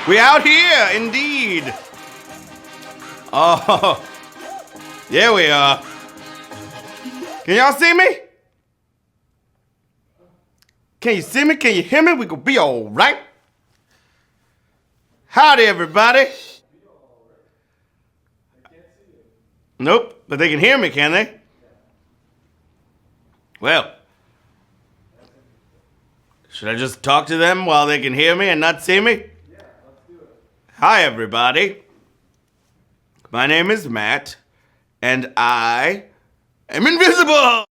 We out here, indeed. Oh, yeah, we are. Can y'all see me? Can you see me? Can you hear me? We gonna be all right. Howdy, everybody. Nope, but they can hear me, can they? Well, should I just talk to them while they can hear me and not see me? Yeah, let's do it. Hi, everybody. My name is Matt, and I am invisible.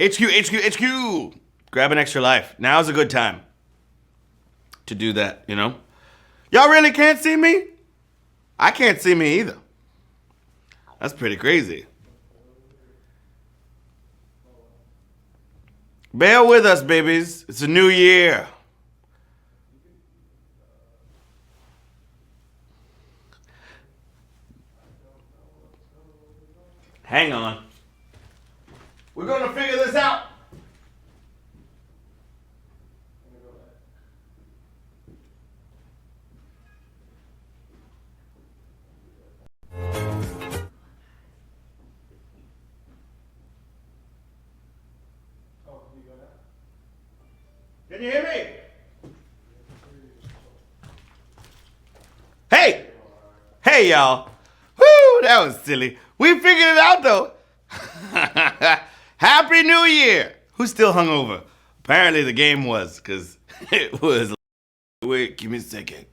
HQ. Grab an extra life. Now's a good time to do that, you know? Y'all really can't see me? I can't see me either. That's pretty crazy. Bear with us, babies. It's a new year. Hang on. We're gonna figure this out. Can you hear me? Hey! Hey, y'all. Woo, that was silly. We figured it out, though. Happy New Year! Who's still hungover? Apparently the game was, because it was... Wait, give me a second.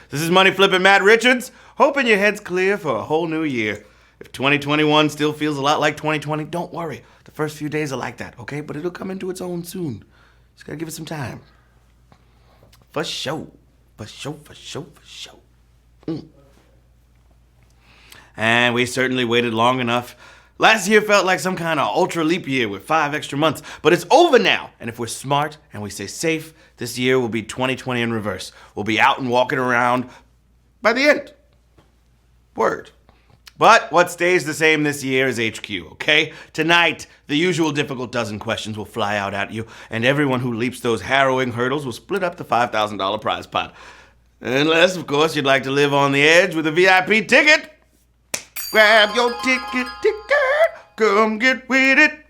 This is Money Flippin' Matt Richards, hoping your head's clear for a whole new year. If 2021 still feels a lot like 2020, don't worry. The first few days are like that, okay? But it'll come into its own soon. Just gotta give it some time. For sure. And we certainly waited long enough. Last year felt like some kind of ultra leap year with 5 extra months, but it's over now. And if we're smart and we stay safe, this year will be 2020 in reverse. We'll be out and walking around by the end. Word. But what stays the same this year is HQ, okay? Tonight, the usual difficult dozen questions will fly out at you, and everyone who leaps those harrowing hurdles will split up the $5,000 prize pot. Unless, of course, you'd like to live on the edge with a VIP ticket. Grab your ticket, come get with it.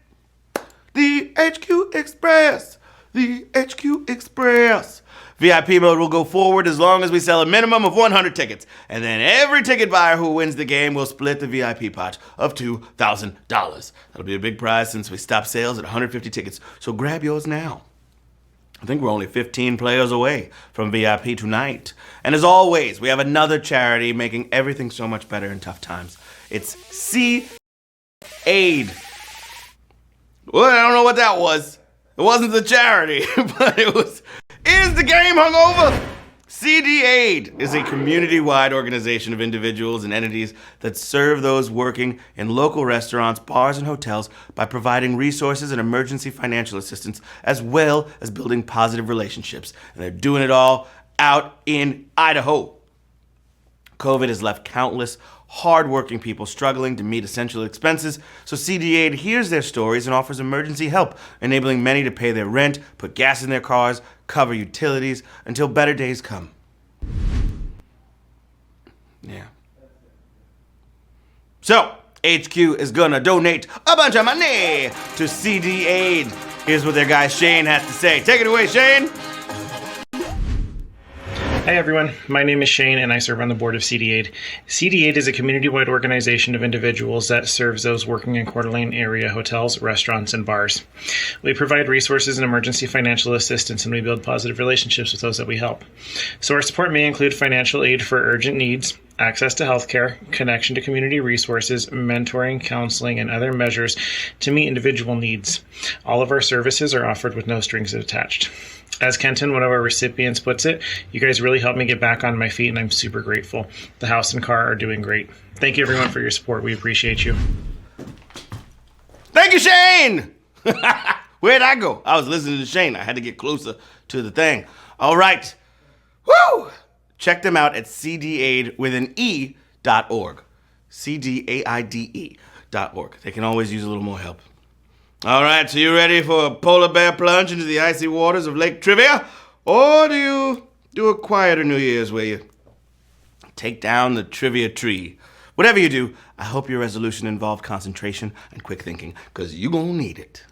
The HQ Express. VIP mode will go forward as long as we sell a minimum of 100 tickets. And then every ticket buyer who wins the game will split the VIP pot of $2,000. That'll be a big prize since we stopped sales at 150 tickets. So grab yours now. I think we're only 15 players away from VIP tonight. And as always, we have another charity making everything so much better in tough times. It's C-Aid. Well, I don't know what that was. It wasn't the charity, but it was... Is the game hungover? CD-Aid is a community-wide organization of individuals and entities that serve those working in local restaurants, bars, and hotels by providing resources and emergency financial assistance, as well as building positive relationships. And they're doing it all out in Idaho. COVID has left countless hard-working people struggling to meet essential expenses, so CD-Aid hears their stories and offers emergency help, enabling many to pay their rent, put gas in their cars, cover utilities, until better days come. Yeah. So, HQ is gonna donate a bunch of money to CD-Aid. Here's what their guy Shane has to say. Take it away, Shane! Hi everyone, my name is Shane and I serve on the board of CD-Aid. CD-Aid is a community-wide organization of individuals that serves those working in Coeur d'Alene area hotels, restaurants, and bars. We provide resources and emergency financial assistance, and we build positive relationships with those that we help. So our support may include financial aid for urgent needs, access to healthcare, connection to community resources, mentoring, counseling, and other measures to meet individual needs. All of our services are offered with no strings attached. As Kenton, one of our recipients, puts it, you guys really helped me get back on my feet, and I'm super grateful. The house and car are doing great. Thank you, everyone, for your support. We appreciate you. Thank you, Shane! Where'd I go? I was listening to Shane. I had to get closer to the thing. All right. Woo! Check them out at cdaid.org. cdaide.org. They can always use a little more help. All right, so you ready for a polar bear plunge into the icy waters of Lake Trivia? Or do you do a quieter New Year's where you take down the trivia tree? Whatever you do, I hope your resolution involved concentration and quick thinking, because you're going to need it.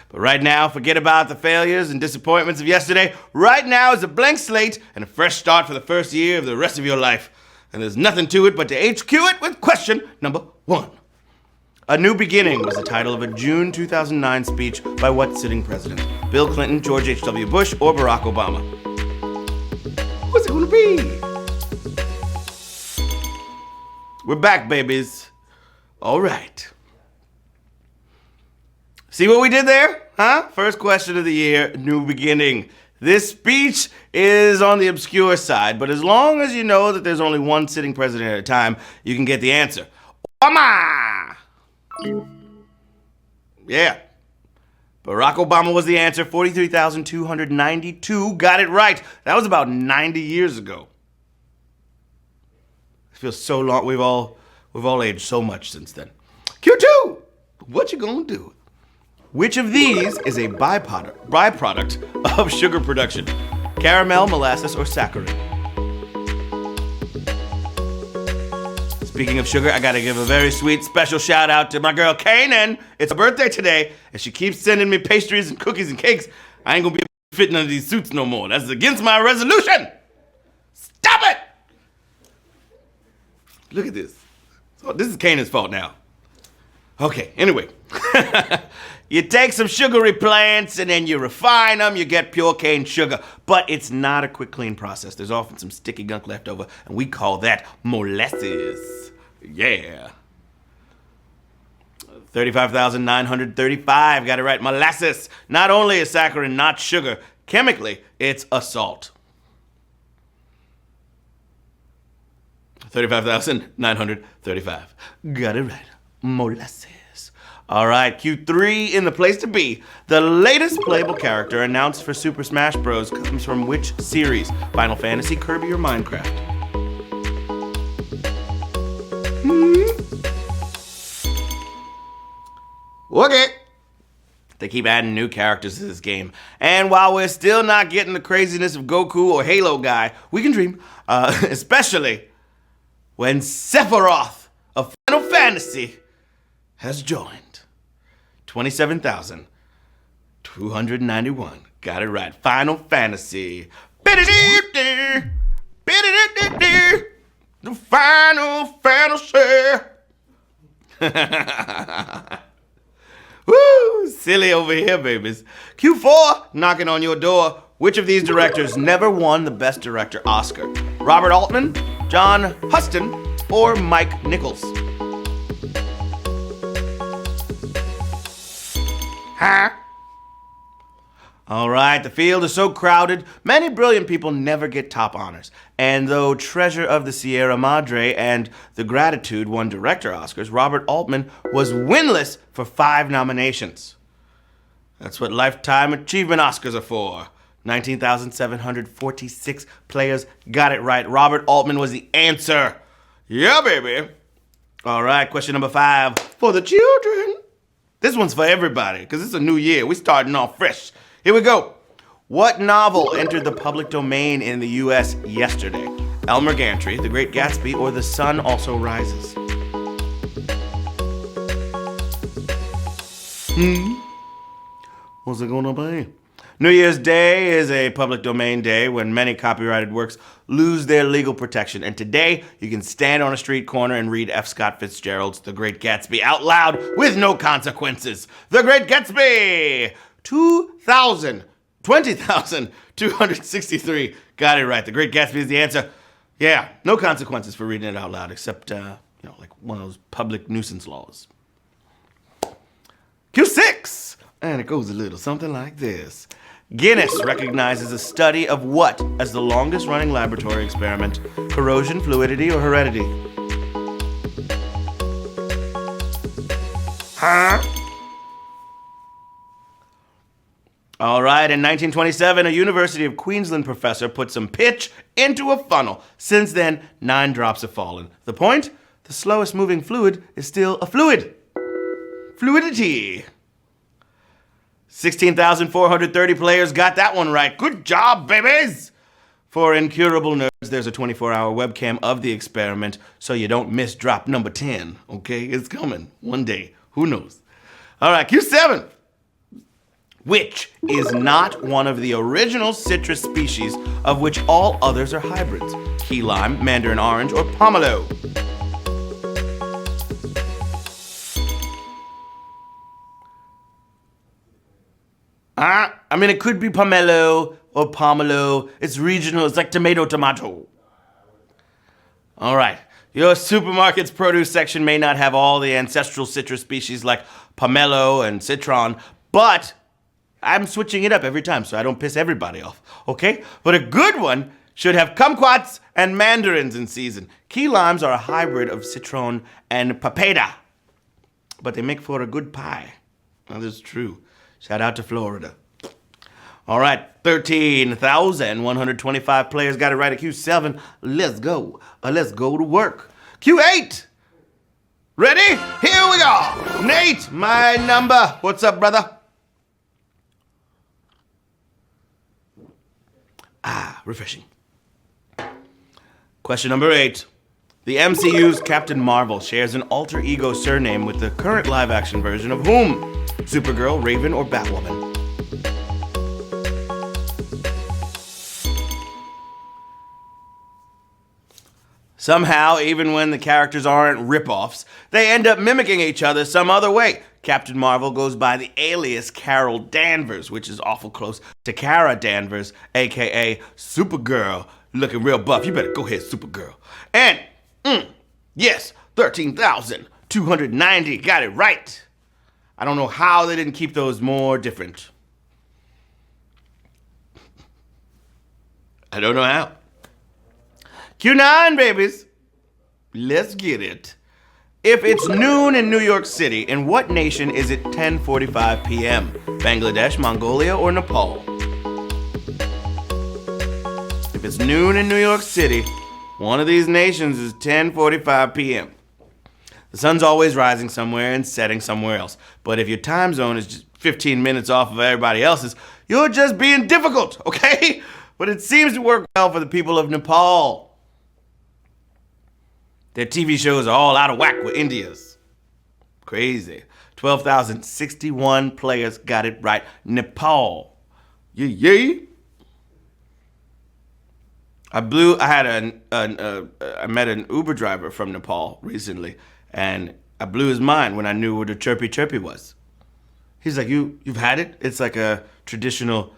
But right now, forget about the failures and disappointments of yesterday. Right now is a blank slate and a fresh start for the first year of the rest of your life. And there's nothing to it but to HQ it with question number 1. A New Beginning was the title of a June 2009 speech by what sitting president? Bill Clinton, George H.W. Bush, or Barack Obama? What's it going to be? We're back, babies. All right. See what we did there? Huh? First question of the year, New Beginning. This speech is on the obscure side, but as long as you know that there's only one sitting president at a time, you can get the answer. Obama! Yeah. Barack Obama was the answer. 43,292 got it right. That was about 90 years ago. It feels so long. We've all aged so much since then. Q2! What you gonna do? Which of these is a byproduct of sugar production? Caramel, molasses, or saccharin? Speaking of sugar, I gotta give a very sweet special shout out to my girl Kanan. It's her birthday today, and she keeps sending me pastries and cookies and cakes. I ain't gonna be able to fit none of these suits no more. That's against my resolution. Stop it! Look at this. So this is Kanan's fault now. Okay, anyway. You take some sugary plants and then you refine them, you get pure cane sugar. But it's not a quick, clean process. There's often some sticky gunk left over, and we call that molasses. Yeah. 35,935 got it right. Molasses. Not only is saccharin not sugar, chemically, it's a salt. 35,935. Got it right. Molasses. All right, Q3 in the place to be. The latest playable character announced for Super Smash Bros. Comes from which series? Final Fantasy, Kirby, or Minecraft? Okay. They keep adding new characters to this game. And while we're still not getting the craziness of Goku or Halo Guy, we can dream. Especially when Sephiroth of Final Fantasy has joined. 27,291. Got it right. Final Fantasy. The Final Fantasy. Woo! Silly over here, babies. Q4 knocking on your door. Which of these directors never won the Best Director Oscar? Robert Altman, John Huston, or Mike Nichols? Huh? All right, the field is so crowded, many brilliant people never get top honors. And though Treasure of the Sierra Madre and The Gratitude won director Oscars, Robert Altman was winless for 5 nominations. That's what Lifetime Achievement Oscars are for. 19,746 players got it right. Robert Altman was the answer. Yeah, baby. All right, question number 5 for the children. This one's for everybody, because it's a new year. We're starting off fresh. Here we go. What novel entered the public domain in the U.S. yesterday? Elmer Gantry, The Great Gatsby, or The Sun Also Rises? What's it gonna be? New Year's Day is a public domain day when many copyrighted works lose their legal protection. And today, you can stand on a street corner and read F. Scott Fitzgerald's The Great Gatsby out loud with no consequences. The Great Gatsby! 20,263. Got it right. The Great Gatsby is the answer. Yeah, no consequences for reading it out loud, except, like one of those public nuisance laws. Q6! And it goes a little something like this. Guinness recognizes a study of what as the longest running laboratory experiment? Corrosion, fluidity, or heredity? Huh? All right, in 1927, a University of Queensland professor put some pitch into a funnel. Since then, 9 drops have fallen. The point? The slowest moving fluid is still a fluid. Fluidity. 16,430 players got that one right. Good job, babies! For incurable nerds, there's a 24-hour webcam of the experiment, so you don't miss drop number 10, okay? It's coming one day. Who knows? All right, Q7. Which is not one of the original citrus species of which all others are hybrids? Key lime, mandarin orange, or pomelo? I mean, it could be pomelo or pomelo. It's regional. It's like tomato. All right. Your supermarket's produce section may not have all the ancestral citrus species like pomelo and citron, but I'm switching it up every time so I don't piss everybody off, okay? But a good one should have kumquats and mandarins in season. Key limes are a hybrid of citron and papaya, but they make for a good pie. That is true. Shout out to Florida. All right, 13,125 players got it right at Q7. Let's go. Let's go to work. Q8. Ready? Here we go. Nate, my number. What's up, brother? Refreshing. Question number 8. The MCU's Captain Marvel shares an alter ego surname with the current live-action version of whom? Supergirl, Raven, or Batwoman? Somehow, even when the characters aren't rip-offs, they end up mimicking each other some other way. Captain Marvel goes by the alias Carol Danvers, which is awful close to Kara Danvers, a.k.a. Supergirl. Looking real buff. You better go ahead, Supergirl. And, yes, 13,290 got it right. I don't know how they didn't keep those more different. I don't know how. Q9, babies. Let's get it. If it's noon in New York City, in what nation is it 10:45 p.m.? Bangladesh, Mongolia, or Nepal? If it's noon in New York City, one of these nations is 10:45 p.m. The sun's always rising somewhere and setting somewhere else. But if your time zone is just 15 minutes off of everybody else's, you're just being difficult, okay? But it seems to work well for the people of Nepal. Their TV shows are all out of whack with India's. Crazy. 12,061 players got it right. Nepal. Yay. I met an Uber driver from Nepal recently, and I blew his mind when I knew what a chirpy chirpy was. He's like, you've had it? It's like a traditional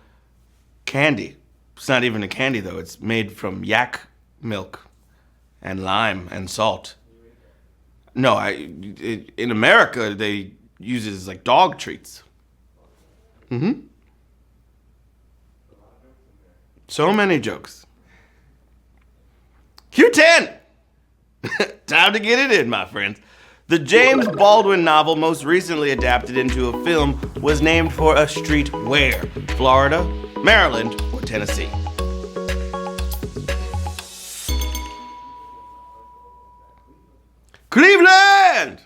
candy. It's not even a candy though. It's made from yak milk and lime and salt. No, in America they use it as like dog treats. So many jokes. Q10. Time to get it in, my friends. The James Baldwin novel most recently adapted into a film was named for a street where? Florida, Maryland, or Tennessee? Cleveland!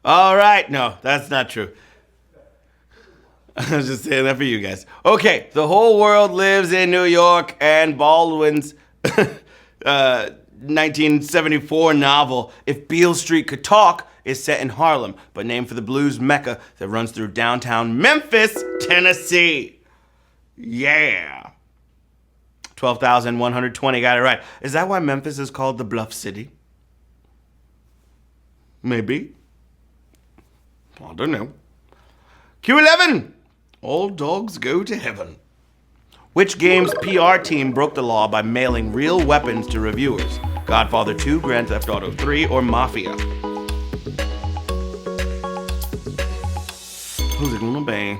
All right. No, that's not true. I was just saying that for you guys. Okay, the whole world lives in New York, and Baldwin's 1974 novel, If Beale Street Could Talk, is set in Harlem, but named for the blues mecca that runs through downtown Memphis, Tennessee. Yeah. 12,120 got it right. Is that why Memphis is called the Bluff City? Maybe. I don't know. Q11. All dogs go to heaven. Which game's PR team broke the law by mailing real weapons to reviewers? Godfather 2, Grand Theft Auto 3, or Mafia? Who's it gonna be?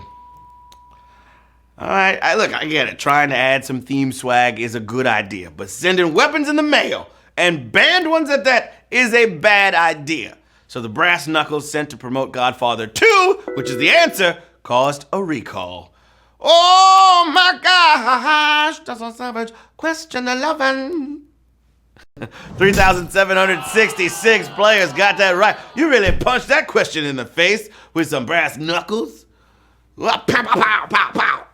Alright, look, I get it. Trying to add some theme swag is a good idea, but sending weapons in the mail, and banned ones at that, is a bad idea. So the brass knuckles sent to promote Godfather 2, which is the answer, caused a recall. Oh my gosh, that's so savage. Question 11. 3,766 players got that right. You really punched that question in the face with some brass knuckles. Pow, pow, pow, pow, pow.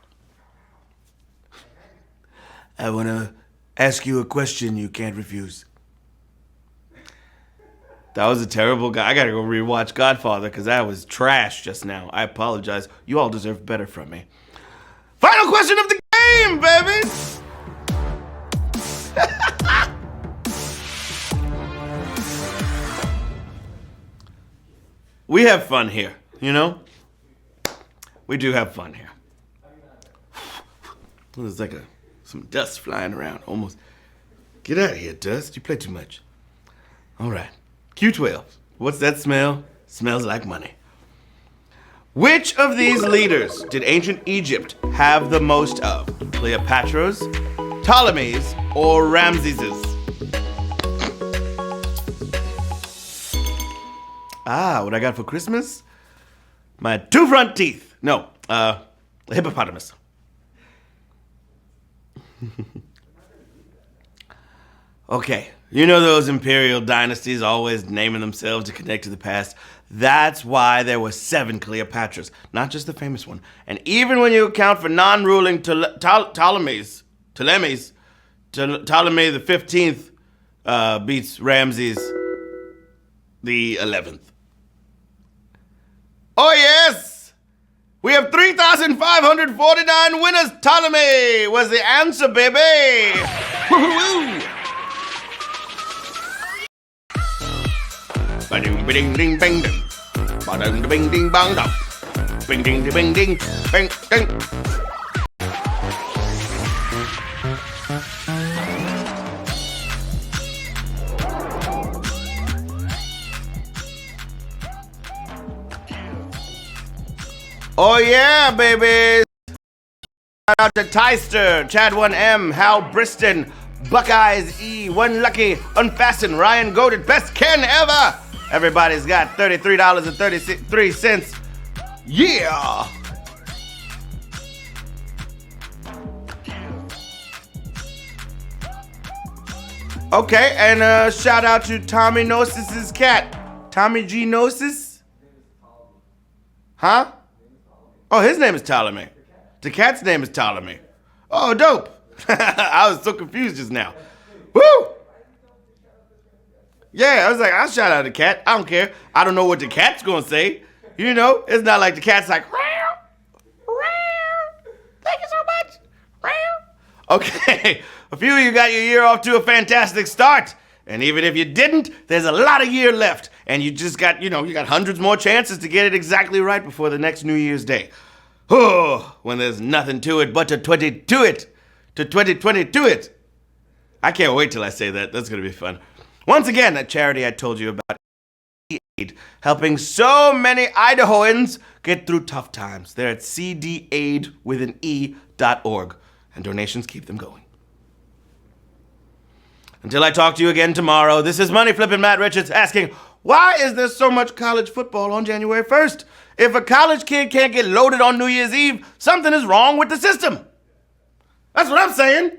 I want to ask you a question you can't refuse. That was a terrible guy. I gotta go rewatch Godfather because that was trash just now. I apologize. You all deserve better from me. Final question of the game, baby! We have fun here, you know? We do have fun here. There's like some dust flying around, almost. Get out of here, dust. You play too much. All right. Q12. What's that smell? Smells like money. Which of these leaders did ancient Egypt have the most of? Cleopatra's, Ptolemy's, or Ramses's? What I got for Christmas? My 2 front teeth. No, a hippopotamus. Okay, you know those imperial dynasties always naming themselves to connect to the past? That's why there were 7 Cleopatras, not just the famous one. And even when you account for non-ruling Ptolemy the 15th beats Ramses the 11th. Oh yes! We have 3,549 winners. Ptolemy was the answer, baby! Woo-hoo-hoo! Ba-ding, ba-ding, ding, bang, ding. Ba-ding, bing, ding, bang, dong. Bing, ding, bing, ding, bang, ding. Oh yeah, babies! Shout out to Tyster, Chad 1M, Hal Briston, Buckeyes E, One Lucky, Unfasten, Ryan Goated, Best Ken ever! Everybody's got $33.33. Yeah! Okay, and shout out to Tommy Gnosis' cat. Tommy G. Gnosis? Huh? Oh, his name is Ptolemy. The cat's name is Ptolemy. Oh, dope. I was so confused just now. Woo! Yeah, I was like, I'll shout out the cat. I don't care. I don't know what the cat's going to say. You know, it's not like the cat's like, meow, meow. Thank you so much. Meow. Okay, a few of you got your year off to a fantastic start. And even if you didn't, there's a lot of year left. And you just got, you got hundreds more chances to get it exactly right before the next New Year's Day. Oh, when there's nothing to it but to 22 it. To 2022 it. I can't wait till I say that. That's going to be fun. Once again, that charity I told you about, CD-Aid, helping so many Idahoans get through tough times. They're at cdaid.org, and donations keep them going. Until I talk to you again tomorrow, this is Money Flippin' Matt Richards asking, why is there so much college football on January 1st? If a college kid can't get loaded on New Year's Eve, something is wrong with the system. That's what I'm saying.